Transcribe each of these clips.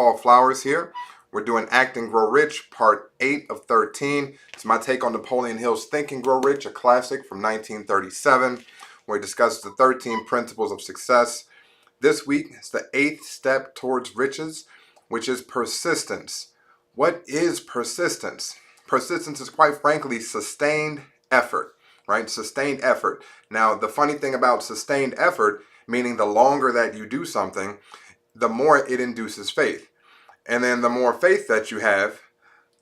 Paul Flowers here. We're doing Act and Grow Rich, part 8 of 13. It's my take on Napoleon Hill's Think and Grow Rich, a classic from 1937, where he discusses the 13 principles of success. This week, it's the 8th step towards riches, which is persistence. What is persistence? Persistence is, quite frankly, sustained effort, right? Sustained effort. Now, the funny thing about sustained effort, meaning the longer that you do something, the more it induces faith. And then the more faith that you have,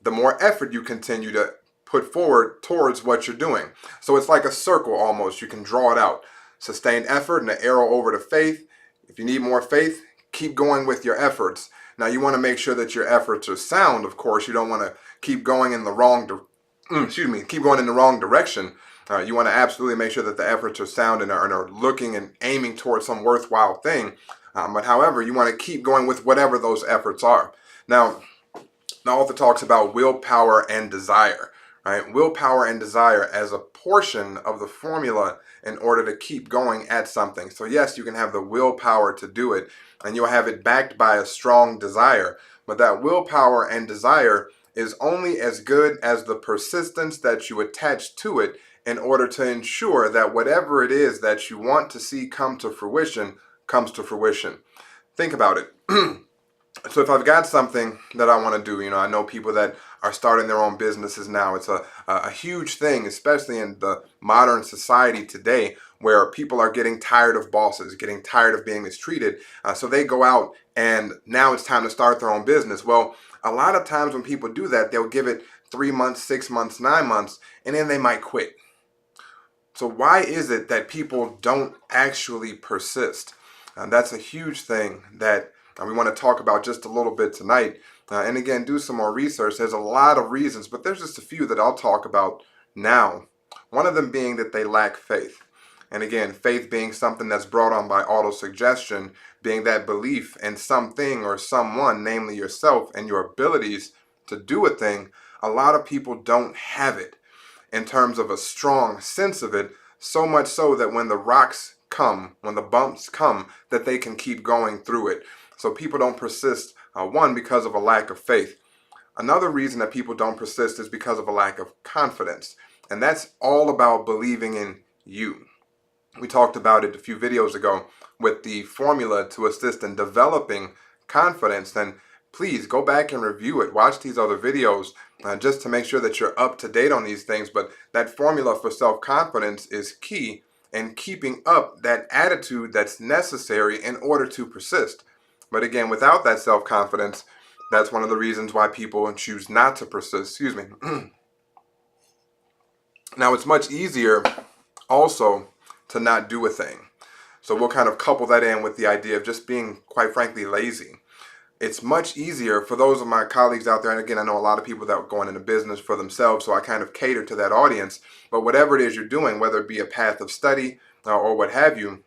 the more effort you continue to put forward towards what you're doing. So it's like a circle almost. You can draw it out. Sustained effort and an arrow over to faith. If you need more faith, keep going with your efforts. Now you want to make sure that your efforts are sound, of course. You don't want to keep going in the wrong direction. You want to absolutely make sure that the efforts are sound and are looking and aiming towards some worthwhile thing. But however, you want to keep going with whatever those efforts are. Now, the author talks about willpower and desire, right? Willpower and desire as a portion of the formula in order to keep going at something. So yes, you can have the willpower to do it, and you'll have it backed by a strong desire. But that willpower and desire is only as good as the persistence that you attach to it in order to ensure that whatever it is that you want to see come to fruition comes to fruition. Think about it. So if I've got something that I want to do, I know people that are starting their own businesses now. It's a huge thing, especially in the modern society today, where people are getting tired of bosses, getting tired of being mistreated. So they go out and now it's time to start their own business. Well, a lot of times when people do that, they'll give it 3 months, 6 months, 9 months, and then they might quit. So why is it that people don't actually persist? That's a huge thing that we want to talk about just a little bit tonight. And again, do some more research. There's a lot of reasons, but there's just a few that I'll talk about now. One of them being that they lack faith. And again, faith being something that's brought on by autosuggestion, being that belief in something or someone, namely yourself and your abilities to do a thing. A lot of people don't have it in terms of a strong sense of it, so much so that when the rocks come, when the bumps come, that they can keep going through it. So people don't persist, one, because of a lack of faith. Another reason that people don't persist is because of a lack of confidence. And that's all about believing in you. We talked about it a few videos ago with the formula to assist in developing confidence. Then please go back and review it. Watch these other videos just to make sure that you're up to date on these things. But that formula for self-confidence is key in keeping up that attitude that's necessary in order to persist. But again, without that self-confidence, that's one of the reasons why people choose not to persist. Now, it's much easier also to not do a thing. So we'll kind of couple that in with the idea of just being, quite frankly, lazy. It's much easier for those of my colleagues out there, and again, I know a lot of people that are going into business for themselves, so I kind of cater to that audience. But whatever it is you're doing, whether it be a path of study or what have you,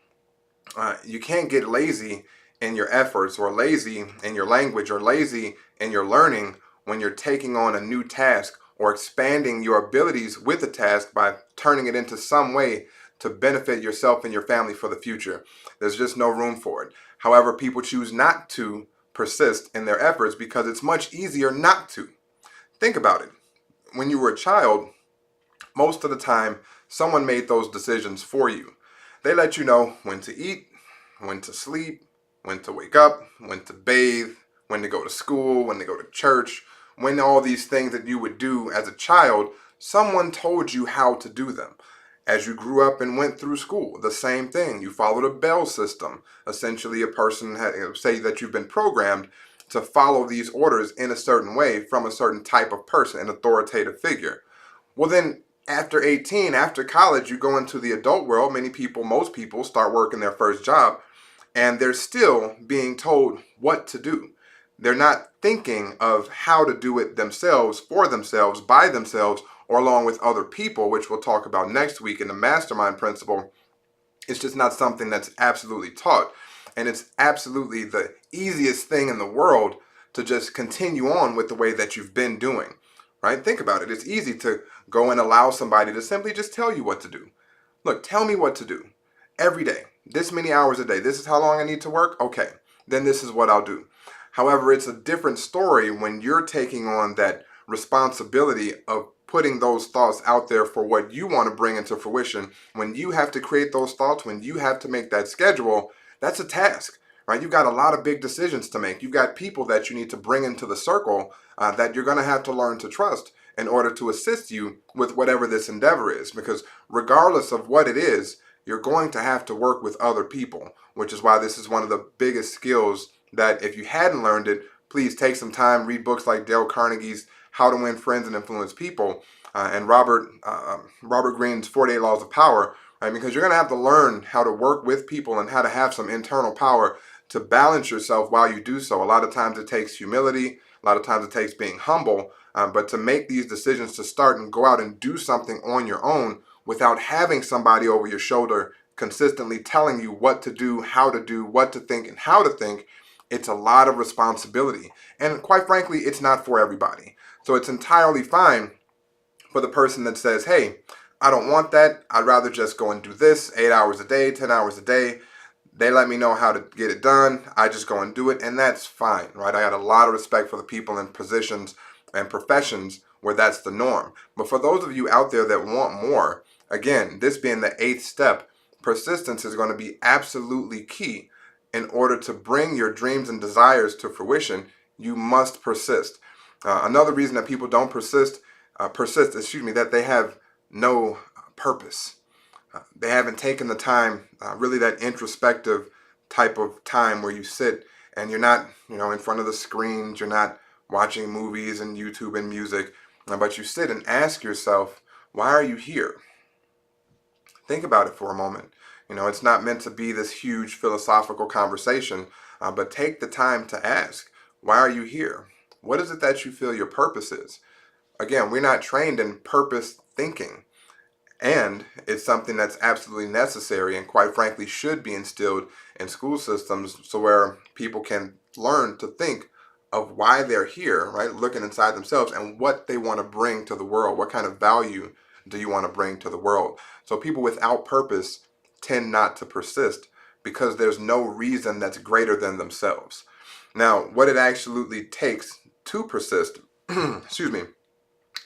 you can't get lazy in your efforts or lazy in your language or lazy in your learning when you're taking on a new task or expanding your abilities with a task by turning it into some way to benefit yourself and your family for the future. There's just no room for it. However, people choose not to persist in their efforts because it's much easier not to. Think about it. When you were a child, most of the time, someone made those decisions for you. They let you know when to eat, when to sleep, when to wake up, when to bathe, when to go to school, when to go to church, when all these things that you would do as a child, someone told you how to do them. As you grew up and went through school, the same thing. You followed a bell system. Essentially, a person had, say that you've been programmed to follow these orders in a certain way from a certain type of person, an authoritative figure. Well, then after 18, after college, you go into the adult world. Most people start working their first job, and they're still being told what to do. They're not thinking of how to do it themselves, for themselves, by themselves, or along with other people, which we'll talk about next week in the mastermind principle. It's just not something that's absolutely taught. And it's absolutely the easiest thing in the world to just continue on with the way that you've been doing, right? Think about it. It's easy to go and allow somebody to simply just tell you what to do. Look, tell me what to do every day. This many hours a day. This is how long I need to work. Okay, then this is what I'll do. However, it's a different story when you're taking on that responsibility of putting those thoughts out there for what you want to bring into fruition. When you have to create those thoughts, when you have to make that schedule, that's a task, right? You've got a lot of big decisions to make. You've got people that you need to bring into the circle that you're going to have to learn to trust in order to assist you with whatever this endeavor is. Because regardless of what it is, you're going to have to work with other people, which is why this is one of the biggest skills that if you hadn't learned it, please take some time, read books like Dale Carnegie's How to Win Friends and Influence People and Robert Greene's 48 Laws of Power, right? Because you're going to have to learn how to work with people and how to have some internal power to balance yourself while you do so. A lot of times it takes humility. A lot of times it takes being humble. But to make these decisions to start and go out and do something on your own without having somebody over your shoulder consistently telling you what to do, how to do, what to think, and how to think, it's a lot of responsibility. And quite frankly, it's not for everybody. So it's entirely fine for the person that says, hey, I don't want that. I'd rather just go and do this 8 hours a day, 10 hours a day. They let me know how to get it done. I just go and do it, and that's fine, right? I got a lot of respect for the people in positions and professions where that's the norm. But for those of you out there that want more, again, this being the 8th step, persistence is going to be absolutely key. In order to bring your dreams and desires to fruition, you must persist. Another reason that people don't persist, that they have no purpose. They haven't taken the time, really that introspective type of time where you sit and you're not, in front of the screens, you're not watching movies and YouTube and music, but you sit and ask yourself, why are you here? Think about it for a moment. It's not meant to be this huge philosophical conversation, but take the time to ask, why are you here? What is it that you feel your purpose is? Again, we're not trained in purpose thinking, and it's something that's absolutely necessary and quite frankly should be instilled in school systems so where people can learn to think of why they're here, right? Looking inside themselves and what they want to bring to the world. What kind of value do you want to bring to the world? So people without purpose tend not to persist because there's no reason that's greater than themselves. Now, what it absolutely takes to persist, excuse me,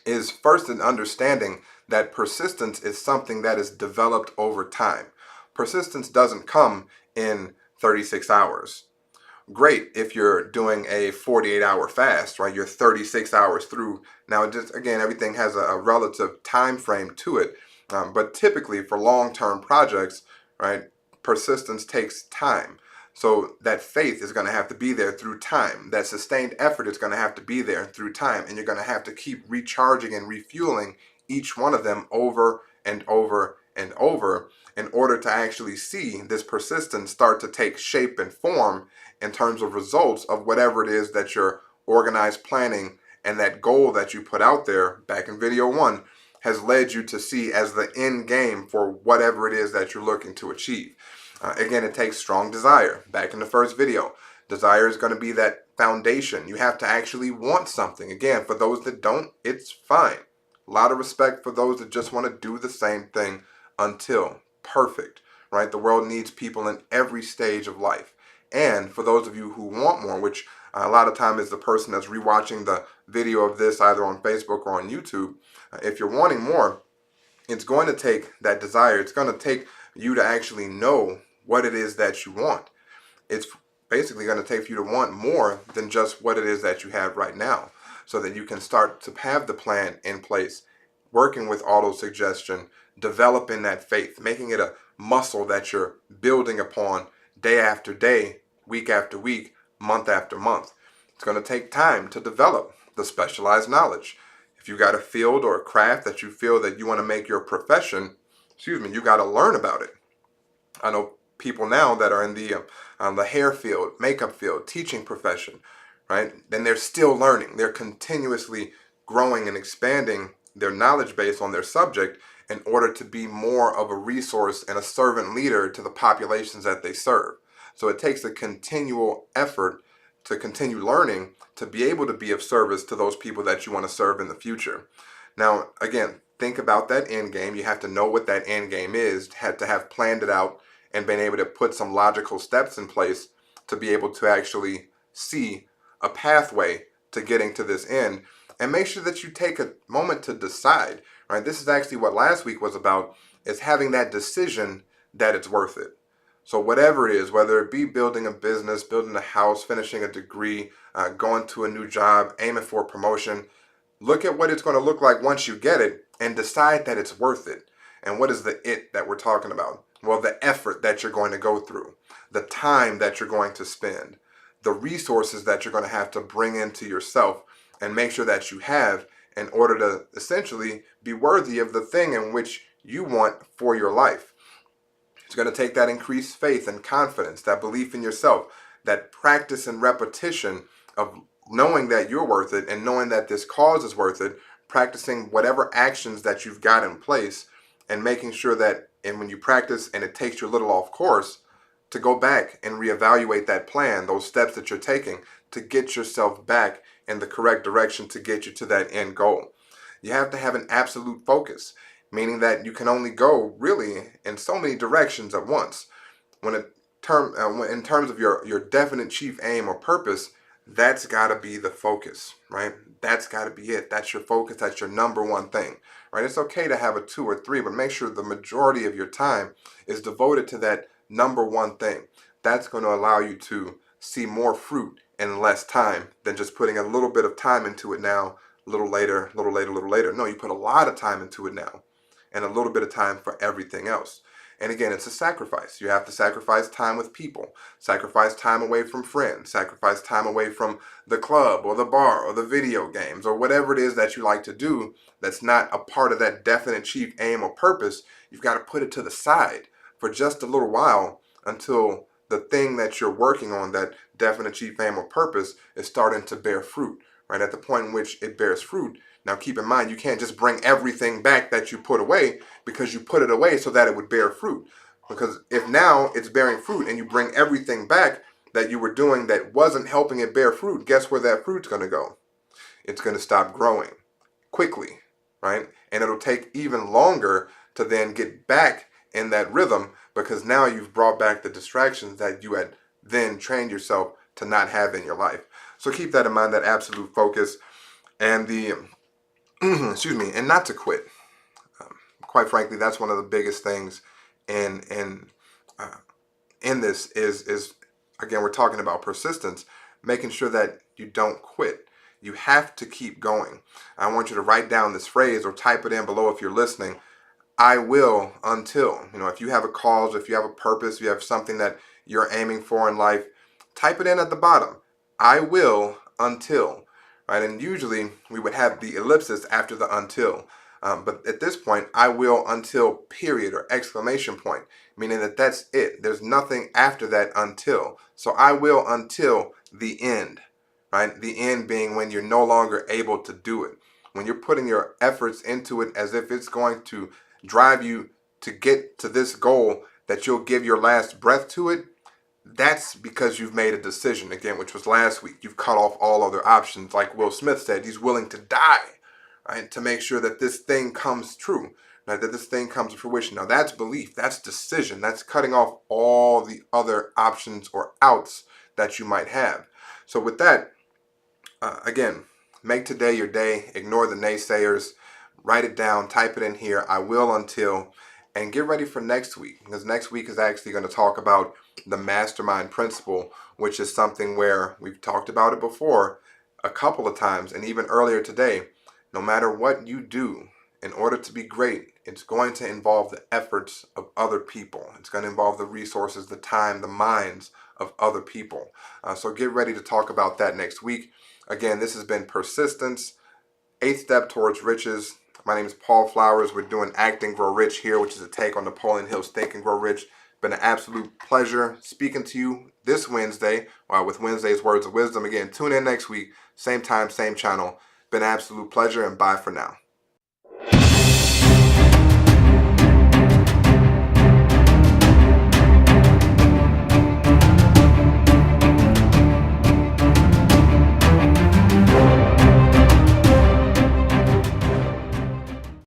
is first an understanding that persistence is something that is developed over time. Persistence doesn't come in 36 hours. Great if you're doing a 48-hour fast, right? You're 36 hours through. Now, just again, everything has a relative time frame to it. But typically for long-term projects, right, persistence takes time. So that faith is going to have to be there through time. That sustained effort is going to have to be there through time. And you're going to have to keep recharging and refueling each one of them over and over and over in order to actually see this persistence start to take shape and form in terms of results of whatever it is that your organized planning and that goal that you put out there back in video 1 has led you to see as the end game for whatever it is that you're looking to achieve. Again, it takes strong desire. Back in the first video, desire is going to be that foundation. You have to actually want something. Again, for those that don't, it's fine. A lot of respect for those that just want to do the same thing until perfect, right? The world needs people in every stage of life. And for those of you who want more, which a lot of time is the person that's rewatching the video of this either on Facebook or on YouTube, if you're wanting more, it's going to take that desire. It's going to take you to actually know what it is that you want. It's basically going to take you to want more than just what it is that you have right now, so that you can start to have the plan in place, working with auto-suggestion, developing that faith, making it a muscle that you're building upon day after day, week after week, month after month. It's going to take time to develop the specialized knowledge. If you got a field or a craft that you feel that you want to make your profession, you got to learn about it. I know people now that are in the hair field, makeup field, teaching profession, right? Then they're still learning. They're continuously growing and expanding their knowledge base on their subject in order to be more of a resource and a servant leader to the populations that they serve. So it takes a continual effort to continue learning to be able to be of service to those people that you want to serve in the future. Now, again, think about that end game. You have to know what that end game is, to have planned it out and been able to put some logical steps in place to be able to actually see a pathway to getting to this end. And make sure that you take a moment to decide, right? This is actually what last week was about, is having that decision that it's worth it. So whatever it is, whether it be building a business, building a house, finishing a degree, going to a new job, aiming for a promotion, look at what it's going to look like once you get it and decide that it's worth it. And what is the it that we're talking about? Well, the effort that you're going to go through, the time that you're going to spend, the resources that you're going to have to bring into yourself and make sure that you have in order to essentially be worthy of the thing in which you want for your life. It's going to take that increased faith and confidence, that belief in yourself, that practice and repetition of knowing that you're worth it and knowing that this cause is worth it, practicing whatever actions that you've got in place and making sure that, and when you practice and it takes you a little off course, to go back and reevaluate that plan, those steps that you're taking to get yourself back in the correct direction to get you to that end goal. You have to have an absolute focus, meaning that you can only go really in so many directions at once. When in terms of your definite chief aim or purpose, that's got to be the focus, right? That's got to be it. That's your focus. That's your number one thing, right? It's okay to have a 2 or 3, but make sure the majority of your time is devoted to that number one thing. That's going to allow you to see more fruit in less time than just putting a little bit of time into it now, a little later, a little later, a little later. No, you put a lot of time into it now and a little bit of time for everything else. And again, it's a sacrifice. You have to sacrifice time with people, sacrifice time away from friends, sacrifice time away from the club or the bar or the video games or whatever it is that you like to do that's not a part of that definite chief aim or purpose. You've got to put it to the side for just a little while until the thing that you're working on, that definite chief aim or purpose, is starting to bear fruit, right? At the point in which it bears fruit. Now keep in mind, you can't just bring everything back that you put away because you put it away so that it would bear fruit. Because if now it's bearing fruit and you bring everything back that you were doing that wasn't helping it bear fruit, guess where that fruit's going to go? It's going to stop growing quickly, right? And it'll take even longer to then get back in that rhythm because now you've brought back the distractions that you had then trained yourself to not have in your life. So keep that in mind, that absolute focus and the excuse me, and not to quit. Quite frankly, that's one of the biggest things in this is again, we're talking about persistence, making sure that you don't quit. You have to keep going. I want you to write down this phrase or type it in below if you're listening. I will until, if you have a cause, if you have a purpose, if you have something that you're aiming for in life, type it in at the bottom. I will until. Right, and usually we would have the ellipsis after the until. But at this point, I will until period or exclamation point, meaning that that's it. There's nothing after that until. So I will until the end, right? The end being when you're no longer able to do it. When you're putting your efforts into it as if it's going to drive you to get to this goal that you'll give your last breath to it, that's because you've made a decision, again, which was last week. You've cut off all other options. Like Will Smith said, he's willing to die, right, to make sure that this thing comes true, right, that this thing comes to fruition. Now, that's belief. That's decision. That's cutting off all the other options or outs that you might have. So with that, again, make today your day. Ignore the naysayers. Write it down. Type it in here. I will until. And get ready for next week, because next week is actually going to talk about the mastermind principle, which is something where we've talked about it before a couple of times, and even earlier today. No matter what you do, in order to be great, it's going to involve the efforts of other people. It's going to involve the resources, the time, the minds of other people. So get ready to talk about that next week. Again, this has been Persistence, 8th Step Towards Riches. My name is Paul Flowers. We're doing Act and Grow Rich here, which is a take on Napoleon Hill's Think and Grow Rich. Been an absolute pleasure speaking to you this Wednesday with Wednesday's Words of Wisdom. Again, tune in next week, same time, same channel. Been an absolute pleasure, and bye for now.